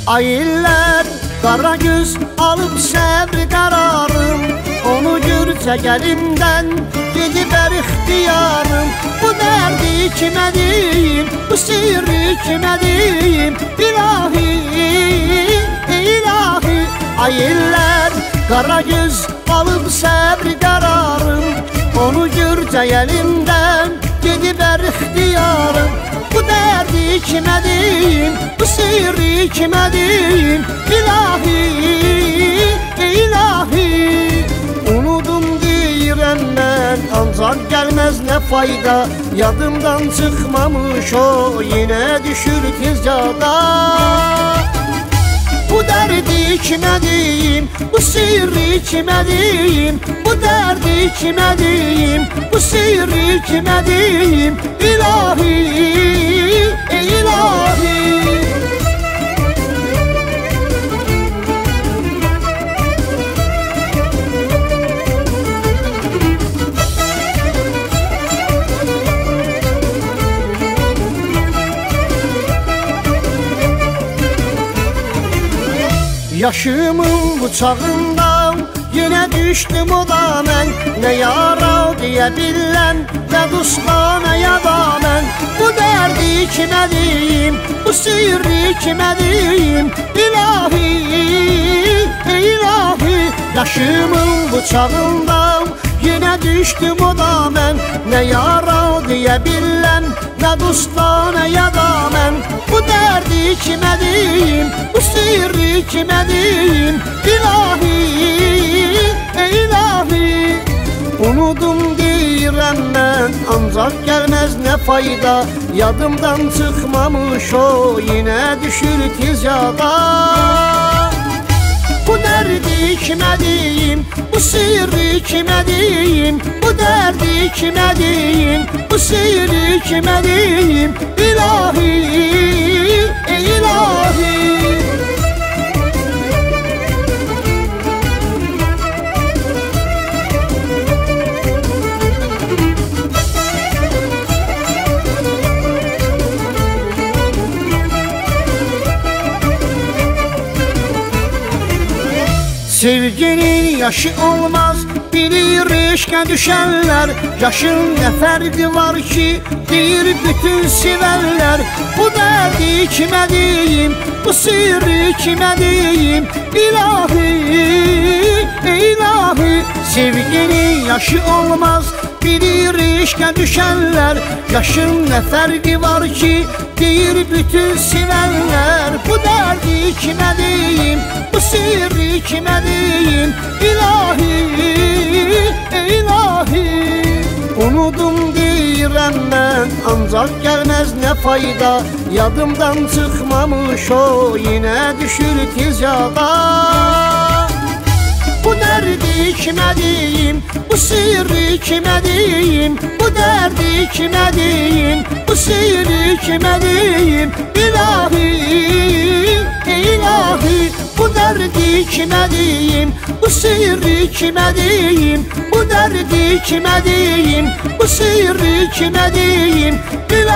Ay illər qara göz alıb səbr qərarım, onu görsə gəlimdən gedib ixtiyarım. Bu dərdi kimə deyim, bu sirri kimə deyim, ilahi, ilahi. Ay illər qara göz alıb səbr qərarım, onu görsə gəlimdən gedib ixtiyarım. Bu dərdi kimə deyim, bu sirri kimə deyim, ilahi, ilahi. Unudum deyirəm mən, ancaq gəlməz nə fayda, yadımdan çıxmamış o, yenə düşür tez yada. Bu dərdi kimə deyim, bu sirri kimə deyim, bu dərdi kimə deyim, bu sirri kimə deyim, ilahi, ilahi. Yaşımın bıçağından yenə düşdüm o da mən, nə yara deyə bilən, nə dostana ya da mən. Bu dərdi kimə deyim, bu sirri kimə deyim, ilahi, ilahi. Yaşımın bıçağından yenə düşdüm o da mən, nə yara deyə bilən, nə dostana ya da mən. Bu dərdi kimə deyim, bu sirri kimə deyim, ilahi, ilahi. Unudum deyirəm mən, ancaq gəlməz nə fayda, yadımdan çıxmamış o, yenə düşür tez yada. Bu dərdi kimə deyim, bu sirri kimə deyim, bu dərdi kimə deyim, bu sirri kimə deyim, ilahi, ilahi. Sevginin yaşı olmaz, bilir eşqə düşənlər. Yaşın nə fərqi var ki, deyir bütün sevənlər. Bu dərdi kimə deyim, bu sirri kimə deyim, ilahi, ilahi. Sevginin yaşı olmaz, bilir eşqə düşənlər. Yaşın nə fərqi var ki, deyir bütün sevənlər. Bu dərdi kimə deyim, bu sirri kimə deyim, ilahi, ilahi. Unudum deyirəm mən, ancaq gəlməz nə fayda, yadımdan çıxmamış o, yenə düşür tez yada. Bu dərdi kimə deyim, bu sirri kimə deyim, bu dərdi kimə deyim, bu sirri kimə deyim, ilahi, ilahi. Bu dərdi kimə deyim, bu sirri kimə deyim, bu dərdi kimə deyim, bu sirri kimə deyim, ilahi.